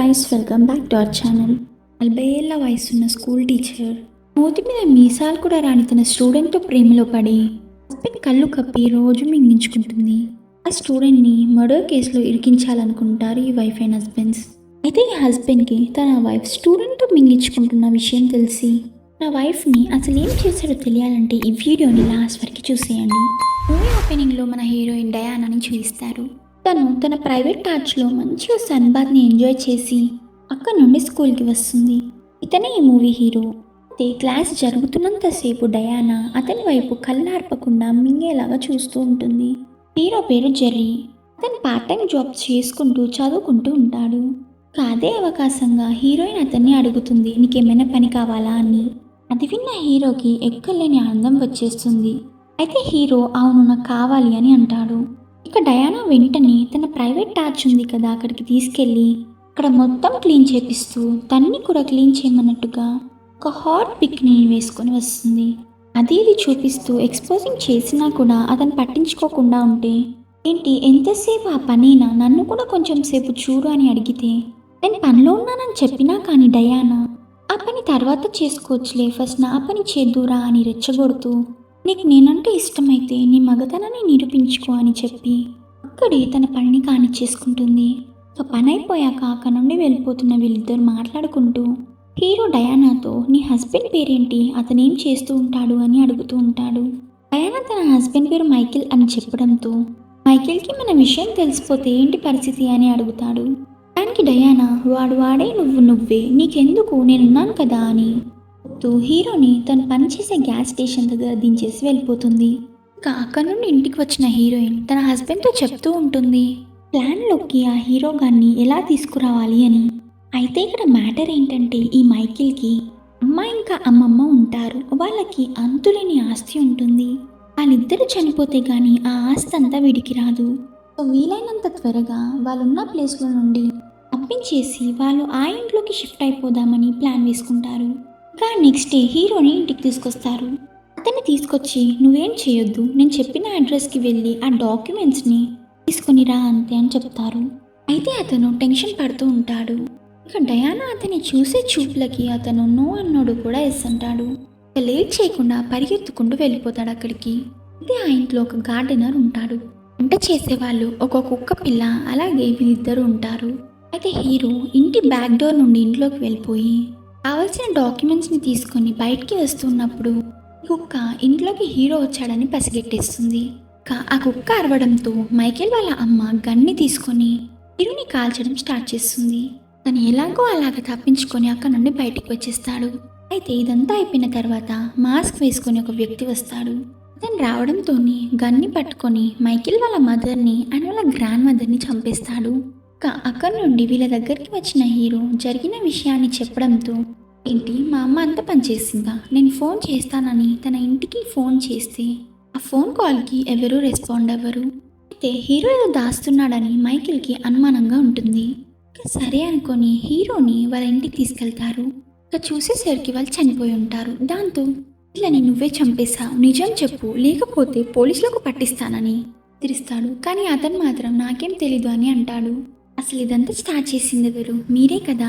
Guys, welcome back to our channel. 40 ఏళ్ల వయసున్న school teacher మూతి మీద మీసాలు కూడా రాని తన స్టూడెంట్తో ప్రేమలో పడి హస్బెండ్ కళ్ళు కప్పి రోజు మింగించుకుంటుంది. ఆ స్టూడెంట్ని మర్డర్ కేసులో ఇరికించాలనుకుంటారు ఈ వైఫ్ అండ్ హస్బెండ్స్. అయితే ఈ హస్బెండ్కి తన వైఫ్ స్టూడెంట్తో మింగించుకుంటున్న విషయం తెలిసి నా వైఫ్ని అసలు ఏం చేశాడో తెలియాలంటే ఈ వీడియోని లాస్ట్ వరకు చూసేయండి. మూవీ ఓపెనింగ్లో మన హీరోయిన్ డయానాని చూపిస్తారు. తను తన ప్రైవేట్ టార్చ్లో మంచిగా సన్ బాత్ని ఎంజాయ్ చేసి అక్కడ నుండి స్కూల్కి వస్తుంది. ఇతనే ఈ మూవీ హీరో. అయితే క్లాస్ జరుగుతున్నంతసేపు డయానా అతని వైపు కళ్ళార్పకుండా మింగేలాగా చూస్తూ ఉంటుంది. హీరో పేరు జెర్రీ. అతను పార్ట్ టైం జాబ్ చేసుకుంటూ చదువుకుంటూ ఉంటాడు. అదే అవకాశంగా హీరోయిన్ అతన్ని అడుగుతుంది, నీకేమైనా పని కావాలా అని. అది విన్న హీరోకి ఎక్కలేని ఆనందం వచ్చేస్తుంది. అయితే హీరో అవును నాకు కావాలి అని అంటాడు. ఇక డయానా వెంటనే తన ప్రైవేట్ టార్చ్ ఉంది కదా అక్కడికి తీసుకెళ్ళి అక్కడ మొత్తం క్లీన్ చేపిస్తూ తన్ని కూడా క్లీన్ చేయమన్నట్టుగా ఒక హాట్ పిక్ని వేసుకొని వస్తుంది. అది ఇది చూపిస్తూ ఎక్స్పోజింగ్ చేసినా కూడా అతను పట్టించుకోకుండా ఉంటే, ఏంటి ఎంతసేపు ఆ పనేనా, నన్ను కూడా కొంచెం సేపు చూడు అని అడిగితే, నేను పనిలో ఉన్నానని చెప్పినా కానీ డయానా ఆ పని తర్వాత చేసుకోవచ్చులే, ఫస్ట్ నా పని చేద్దురా అని రెచ్చగొడుతూ, నీకు నేనంటే ఇష్టమైతే నీ మగతనాన్ని నిరూపించుకో అని చెప్పి అక్కడే తన పనిని కానిచ్చేసుకుంటుంది. ఒక పని అయిపోయాక అక్కడ నుండి వెళ్ళిపోతున్న వీళ్ళిద్దరు మాట్లాడుకుంటూ హీరో డయానాతో నీ హస్బెండ్ పేరేంటి, అతనేం చేస్తూ ఉంటాడు అని అడుగుతూ ఉంటాడు. డయానా తన హస్బెండ్ పేరు మైకిల్ అని చెప్పడంతో మైకిల్కి మన విషయం తెలిసిపోతే ఏంటి పరిస్థితి అని అడుగుతాడు. దానికి డయానా వాడే నువ్వు నువ్వే, నీకెందుకు నేనున్నాను కదా అని హీరోని తను పనిచేసే గ్యాస్ స్టేషన్ దగ్గర దించేసి వెళ్ళిపోతుంది. ఇంకా అక్కడ నుండి ఇంటికి వచ్చిన హీరోయిన్ తన హస్బెండ్తో చెప్తూ ఉంటుంది ప్లాన్లోకి ఆ హీరో గాన్ని ఎలా తీసుకురావాలి అని. అయితే ఇక్కడ మ్యాటర్ ఏంటంటే ఈ మైకిల్కి అమ్మ ఇంకా అమ్మమ్మ ఉంటారు. వాళ్ళకి అంతులేని ఆస్తి ఉంటుంది. వాళ్ళిద్దరూ చనిపోతే గానీ ఆ ఆస్తి అంతా వీడికి రాదు. సో వీలైనంత త్వరగా వాళ్ళున్న ప్లేస్లో నుండి తప్పించేసి వాళ్ళు ఆ ఇంట్లోకి షిఫ్ట్ అయిపోదామని ప్లాన్ వేసుకుంటారు. ఇంకా నెక్స్ట్ డే హీరోని ఇంటికి తీసుకొస్తారు. అతన్ని తీసుకొచ్చి నువ్వేం చేయొద్దు, నేను చెప్పిన అడ్రస్కి వెళ్ళి ఆ డాక్యుమెంట్స్ని తీసుకొని రా అంతే అని చెప్తారు. అయితే అతను టెన్షన్ పడుతూ ఉంటాడు. ఇక డయానా అతన్ని చూసే చూపులకి అతను నో అన్నోడు కూడా ఎస్ అంటాడు. ఇక లేట్ చేయకుండా పరిగెత్తుకుంటూ వెళ్ళిపోతాడు అక్కడికి. అయితే ఆ ఇంట్లో ఒక గార్డెనర్ ఉంటాడు. వంట చేసేవాళ్ళు ఒక కుక్క పిల్ల అలాగే వీళ్ళిద్దరూ ఉంటారు. అయితే హీరో ఇంటి బ్యాక్ డోర్ నుండి ఇంట్లోకి వెళ్ళిపోయి కావలసిన డాక్యుమెంట్స్ని తీసుకొని బయటికి వస్తున్నప్పుడు కుక్క ఇంట్లోకి హీరో వచ్చాడని పసిగెట్టేస్తుంది. ఆ కుక్క అరవడంతో మైకేల్ వాళ్ళ అమ్మ గన్ని తీసుకొని హీరోని కాల్చడం స్టార్ట్ చేస్తుంది. తను ఎలాగో అలాగ తప్పించుకొని అక్కడ నుండి బయటికి వచ్చేస్తాడు. అయితే ఇదంతా అయిపోయిన తర్వాత మాస్క్ వేసుకొని ఒక వ్యక్తి వస్తాడు. అతను రావడంతోనే గన్ని పట్టుకొని మైకేల్ వాళ్ళ మదర్ని అండ్ వాళ్ళ గ్రాండ్ మదర్ని చంపేస్తాడు. అక్కడి నుండి వీళ్ళ దగ్గరికి వచ్చిన హీరో జరిగిన విషయాన్ని చెప్పడంతో ఏంటి మా అమ్మ అంతా పనిచేసిందా, నేను ఫోన్ చేస్తానని తన ఇంటికి ఫోన్ చేస్తే ఆ ఫోన్ కాల్కి ఎవరూ రెస్పాండ్ అవ్వరు. అయితే హీరో ఏదో దాస్తున్నాడని మైకిల్కి అనుమానంగా ఉంటుంది. సరే అనుకొని హీరోని వాళ్ళ ఇంటికి తీసుకెళ్తారు. ఇక చూసేసరికి వాళ్ళు చనిపోయి ఉంటారు. దాంతో వీళ్ళని నువ్వే చంపేశావు, నిజం చెప్పు లేకపోతే పోలీసులకు పట్టిస్తానని తిరిస్తాడు. కానీ అతను మాత్రం నాకేం తెలీదు అని అంటాడు. అసలు ఇదంతా స్టార్ట్ చేసింది ఎవరు, మీరే కదా,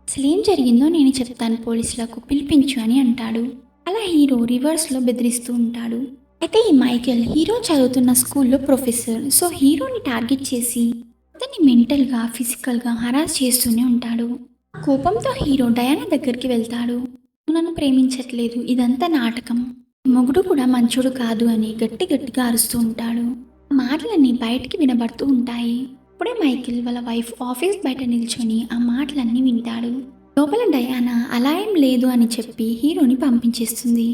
అసలు ఏం జరిగిందో నేను చెప్తాను, పోలీసులకు పిలిపించు అని అంటాడు. అలా హీరో రివర్స్లో బెదిరిస్తూ ఉంటాడు. అయితే ఈ మైకేల్ హీరో చదువుతున్న స్కూల్లో ప్రొఫెసర్. సో హీరోని టార్గెట్ చేసి అతన్ని మెంటల్గా ఫిజికల్గా హరాస్ చేస్తూనే ఉంటాడు. కోపంతో హీరో డయానా దగ్గరికి వెళ్తాడు. నన్ను ప్రేమించట్లేదు, ఇదంతా నాటకం, మొగుడు కూడా మంచోడు కాదు అని గట్టిగా అరుస్తూ ఉంటాడు. మాటలన్నీ బయటికి వినబడుతూ ఉంటాయి. అప్పుడే మైకేల్ వాళ్ళ వైఫ్ ఆఫీస్ బయట నిల్చొని ఆ మాటలన్నీ వింటాడు. లోపల డయానా అలా ఏం లేదు అని చెప్పి హీరోని పంపించేస్తుంది.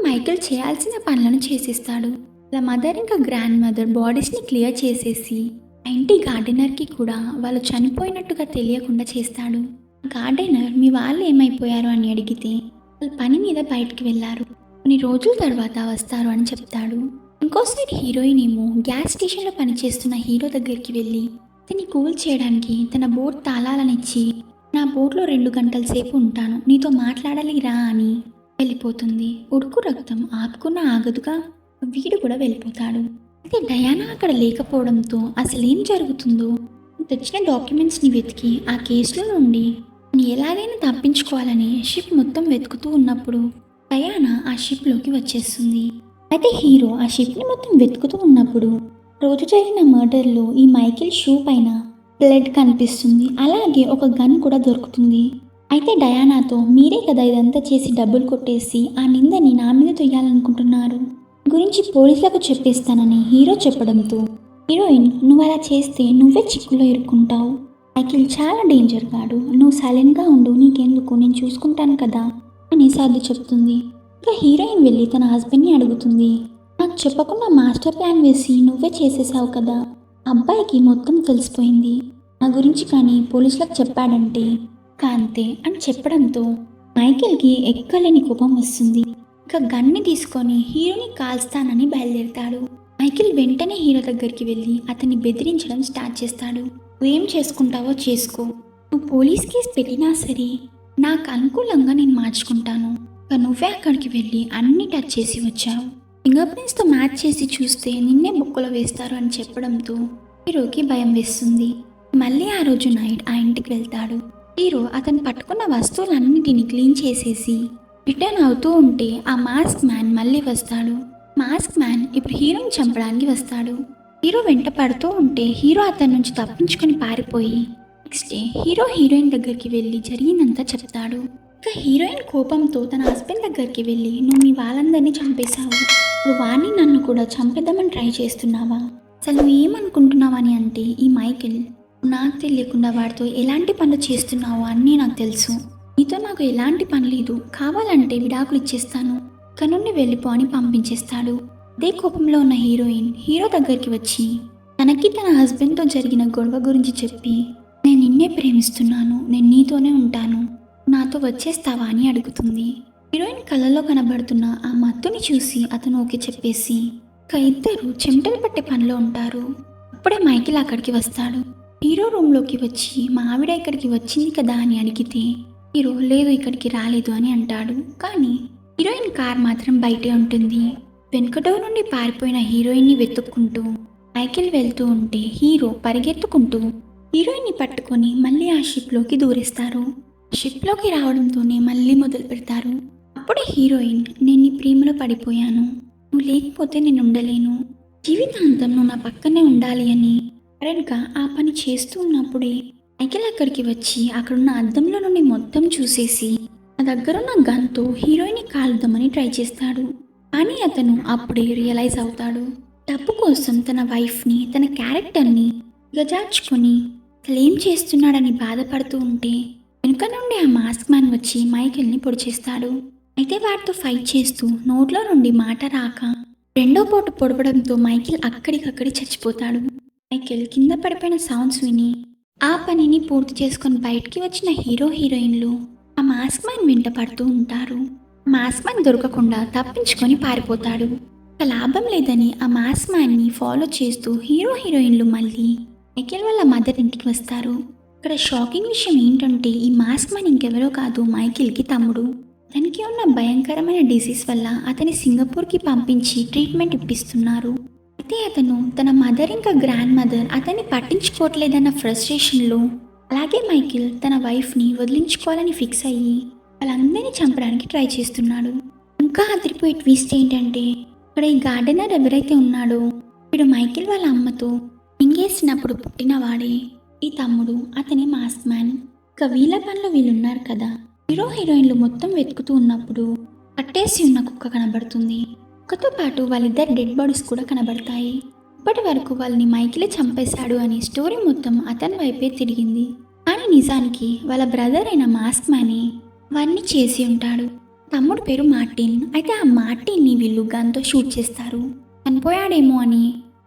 మైకేల్ చేయాల్సిన పనులను చేసేస్తాడు. వాళ్ళ మదర్ ఇంకా గ్రాండ్ మదర్ బాడీస్ని క్లియర్ చేసేసి ఆ ఇంటి గార్డెనర్కి కూడా వాళ్ళు చనిపోయినట్టుగా తెలియకుండా చేస్తాడు. గార్డెనర్ మీ వాళ్ళు ఏమైపోయారు అని అడిగితే వాళ్ళు పని మీద బయటికి వెళ్ళారు, కొన్ని రోజుల తర్వాత వస్తారు అని చెప్తాడు. ఇంకో సైడ్ హీరోయిన్ ఏమో గ్యాస్ స్టేషన్లో పనిచేస్తున్న హీరో దగ్గరికి వెళ్ళి అతన్ని కూల్ చేయడానికి తన బోట్ తాళాలనిచ్చి నా బోట్లో 2 గంటల సేపు ఉంటాను, నీతో మాట్లాడాలి రా అని వెళ్ళిపోతుంది. ఉడుకు రక్తం ఆపుకున్న ఆగదుగా వీడు కూడా వెళ్ళిపోతాడు. అయితే డయానా అక్కడ లేకపోవడంతో అసలేం జరుగుతుందో తెచ్చిన డాక్యుమెంట్స్ని వెతికి ఆ కేసులో నుండి తను ఎలాగైనా తప్పించుకోవాలని షిప్ మొత్తం వెతుకుతూ ఉన్నప్పుడు డయానా ఆ షిప్లోకి వచ్చేస్తుంది. అయితే హీరో ఆ షిప్ని మొత్తం వెతుకుతూ ఉన్నప్పుడు రోజు జరిగిన మర్డర్లో ఈ మైకేల్ షూ పైన బ్లడ్ కనిపిస్తుంది. అలాగే ఒక గన్ కూడా దొరుకుతుంది. అయితే డయానాతో మీరే కదా ఇదంతా చేసి డబ్బులు కొట్టేసి ఆ నిందని నా మీద తొయ్యాలనుకుంటున్నారు, గురించి పోలీసులకు చెప్పేస్తానని హీరో చెప్పడంతో హీరోయిన్ నువ్వు అలా చేస్తే నువ్వే చిక్కులో ఇరుక్కుంటావు, మైకేల్ చాలా డేంజర్ గాడు, నువ్వు సైలెంట్గా ఉండు, నీకెందుకు నేను చూసుకుంటాను కదా అని సర్ది చెప్తుంది. ఇంకా హీరోయిన్ వెళ్ళి తన హస్బెండ్ని అడుగుతుంది, నాకు చెప్పకుండా మాస్టర్ ప్లాన్ వేసి నువ్వే చేసేసావు కదా, అబ్బాయికి మొత్తం తెలిసిపోయింది నా గురించి, కానీ పోలీసులకు చెప్పాడంటే అంతే అని చెప్పడంతో మైకేల్కి ఎక్కలేని కోపం వస్తుంది. ఇంకా గన్ని తీసుకొని హీరోని కాల్స్తానని బయలుదేరుతాడు. మైకేల్ వెంటనే హీరో దగ్గరికి వెళ్ళి అతన్ని బెదిరించడం స్టార్ట్ చేస్తాడు. నువ్వేం చేసుకుంటావో చేసుకో, నువ్వు పోలీస్ కేసు పెట్టినా సరే నాకు అనుకూలంగా నేను మార్చుకుంటాను, ఇక నువ్వే అక్కడికి వెళ్ళి అన్ని టచ్ చేసి వచ్చావు, ఫింగర్ ప్రింట్స్తో మ్యాచ్ చేసి చూస్తే నిన్నే బుక్కలో వేస్తారు అని చెప్పడంతో హీరోకి భయం వేస్తుంది. మళ్ళీ ఆ రోజు నైట్ ఆ ఇంటికి వెళ్తాడు. హీరో అతను పట్టుకున్న వస్తువులన్నిటిని క్లీన్ చేసేసి రిటర్న్ అవుతూ ఉంటే ఆ మాస్క్ మ్యాన్ మళ్ళీ వస్తాడు. మాస్క్ మ్యాన్ ఇప్పుడు హీరోని చంపడానికి వస్తాడు. హీరో వెంట పడుతూ ఉంటే హీరో అతని నుంచి తప్పించుకొని పారిపోయి నెక్స్ట్ డే హీరో హీరోయిన్ దగ్గరికి వెళ్ళి జరిగిందంతా చెప్తాడు. ఇంకా హీరోయిన్ కోపంతో తన హస్బెండ్ దగ్గరికి వెళ్ళి నువ్వు మీ వాళ్ళందరినీ చంపేశావు, ఇప్పుడు వాణ్ణి నన్ను కూడా చంపేద్దామని ట్రై చేస్తున్నావా, అసలు నువ్వు ఏమనుకుంటున్నావని అంటే ఈ మైకేల్ నాకు తెలియకుండా వాడితో ఎలాంటి పనులు చేస్తున్నావో అన్నీ నాకు తెలుసు, నీతో నాకు ఎలాంటి పని లేదు, కావాలంటే విడాకులు ఇచ్చేస్తాను, ఇక్కడ నుండి వెళ్ళిపో అని పంపించేస్తాడు. అదే కోపంలో ఉన్న హీరోయిన్ హీరో దగ్గరికి వచ్చి తనకి తన హస్బెండ్తో జరిగిన గొడవ గురించి చెప్పి నేను నిన్నే ప్రేమిస్తున్నాను, నేను నీతోనే ఉంటాను, నాతో వచ్చేస్తావా అని అడుగుతుంది. హీరోయిన్ కళ్ళలో కనబడుతున్న ఆ మత్తుని చూసి అతను ఓకే చెప్పేసి ఇక ఇద్దరు చెమటలు పట్టే పనిలో ఉంటారు. అప్పుడే మైకేల్ అక్కడికి వస్తాడు. హీరో రూమ్లోకి వచ్చి మా ఆవిడ ఇక్కడికి వచ్చింది కదా అని అడిగితే హీరో లేదు ఇక్కడికి రాలేదు అని అంటాడు. కానీ హీరోయిన్ కార్ మాత్రం బయటే ఉంటుంది. వెనుకటో నుండి పారిపోయిన హీరోయిన్ని వెతుక్కుంటూ మైకేల్ వెళ్తూ ఉంటే హీరో పరిగెత్తుకుంటూ హీరోయిన్ని పట్టుకొని మళ్ళీ ఆ షిప్లోకి దూరేస్తారు. షిప్లోకి రావడంతోనే మళ్ళీ మొదలు పెడతారు. అప్పుడే హీరోయిన్ నేను నీ ప్రేమలో పడిపోయాను, నువ్వు లేకపోతే నేను ఉండలేను, జీవితాంతం నువ్వు నా పక్కనే ఉండాలి అని కరెక్ట్గా ఆ పని చేస్తూ ఉన్నప్పుడే మైకేల్ అక్కడికి వచ్చి అక్కడున్న అద్దంలో నుండి మొత్తం చూసేసి నా దగ్గరున్న గన్తో హీరోయిన్ని కాలుద్దామని ట్రై చేస్తాడు. కానీ అతను అప్పుడే రియలైజ్ అవుతాడు. డబ్బు కోసం తన వైఫ్ని తన క్యారెక్టర్ని గజార్చుకొని అసలు ఏం చేస్తున్నాడని బాధపడుతూ ఉంటే వెనుక నుండి ఆ మాస్క్ మ్యాన్ వచ్చి మైకేల్ని పొడి చేస్తాడు. అయితే వాటితో ఫైట్ చేస్తూ నోట్లో నుండి మాట రాక రెండో పోటు పొడవడంతో మైకేల్ అక్కడికక్కడి చచ్చిపోతాడు. మైకేల్ కింద పడిపోయిన సౌండ్స్ విని ఆ పనిని పూర్తి చేసుకొని బయటికి వచ్చిన హీరో హీరోయిన్లు ఆ మాస్క్ మ్యాన్ వెంట పడుతూ ఉంటారు. మాస్క్ మ్యాన్ దొరకకుండా తప్పించుకొని పారిపోతాడు. ఇక లాభం లేదని ఆ మాస్క్ మ్యాన్ని ఫాలో చేస్తూ హీరో హీరోయిన్లు మళ్ళీ మైకేల్ వాళ్ళ మదర్ ఇంటికి వస్తారు. ఇక్కడ షాకింగ్ విషయం ఏంటంటే ఈ మాస్క్ మ్యాన్ ఇంకెవరో కాదు మైకేల్కి తమ్ముడు. తనకి ఉన్న భయంకరమైన డిసీజ్ వల్ల అతని సింగపూర్కి పంపించి ట్రీట్మెంట్ ఇప్పిస్తున్నారు. అయితే అతను తన మదర్ ఇంకా గ్రాండ్ మదర్ అతన్ని పట్టించుకోవట్లేదన్న ఫ్రస్ట్రేషన్లో అలాగే మైకేల్ తన వైఫ్ని వదిలించుకోవాలని ఫిక్స్ అయ్యి వాళ్ళందరినీ చంపడానికి ట్రై చేస్తున్నాడు. ఇంకా అదిరిపోయే ట్విస్ట్ ఏంటంటే ఇక్కడ ఈ గార్డెనర్ ఎవరైతే ఉన్నాడో వీడు మైకేల్ వాళ్ళ అమ్మతో ఎంగేసినప్పుడు పుట్టినవాడే ఈ తమ్ముడు, అతని మాస్క్ మ్యాన్. ఇక వీళ్ళ పనిలో వీళ్ళున్నారు కదా. హీరో హీరోయిన్లు మొత్తం వెతుకుతూ ఉన్నప్పుడు కట్టేసి ఉన్న కుక్క కనబడుతుంది. కుక్కతో పాటు వాళ్ళిద్దరు డెడ్ బాడీస్ కూడా కనబడతాయి. ఇప్పటి వరకు వాళ్ళని మైకేలే చంపేశాడు అని స్టోరీ మొత్తం అతని వైపే తిరిగింది. కానీ నిజానికి వాళ్ళ బ్రదర్ అయిన మాస్క్ మ్యానే వాడిని చేసి ఉంటాడు. తమ్ముడు పేరు మార్టిన్. అయితే ఆ మార్టిన్ని వీళ్ళు గన్తో షూట్ చేస్తారు. చనిపోయాడేమో అని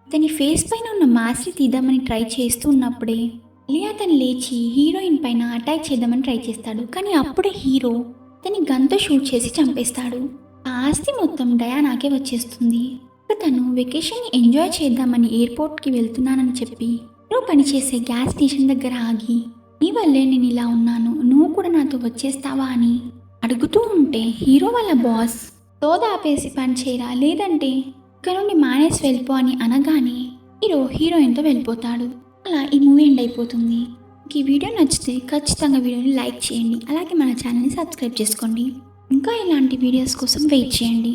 అతని ఫేస్ పైన ఉన్న మాస్క్ని తీద్దామని ట్రై చేస్తూ ఉన్నప్పుడే మళ్ళీ అతను లేచి హీరోయిన్ పైన అటాక్ చేద్దామని ట్రై చేస్తాడు. కానీ అప్పుడే హీరో అతని గన్తో షూట్ చేసి చంపేస్తాడు. ఆ ఆస్తి మొత్తం డయానాకే వచ్చేస్తుంది. తను వెకేషన్ ఎంజాయ్ చేద్దామని ఎయిర్పోర్ట్కి వెళ్తున్నానని చెప్పి హీరో పనిచేసే గ్యాస్ స్టేషన్ దగ్గర ఆగి నీ వల్లే నేను ఇలా ఉన్నాను, నువ్వు కూడా నాతో వచ్చేస్తావా అని అడుగుతూ ఉంటే హీరో వాళ్ళ బాస్ తోద ఆపేసి పని చేయరా, లేదంటే ఇక్కడ నుండి మానేసి వెళ్ళిపో అని అనగానే హీరో హీరోయిన్తో వెళ్ళిపోతాడు. అలా ఈ మూవీ ఎండ్ అయిపోతుంది. మీకు ఈ వీడియో నచ్చితే ఖచ్చితంగా వీడియోని లైక్ చేయండి. అలాగే మన ఛానల్ని సబ్స్క్రైబ్ చేసుకోండి. ఇంకా ఇలాంటి వీడియోస్ కోసం వెయిట్ చేయండి.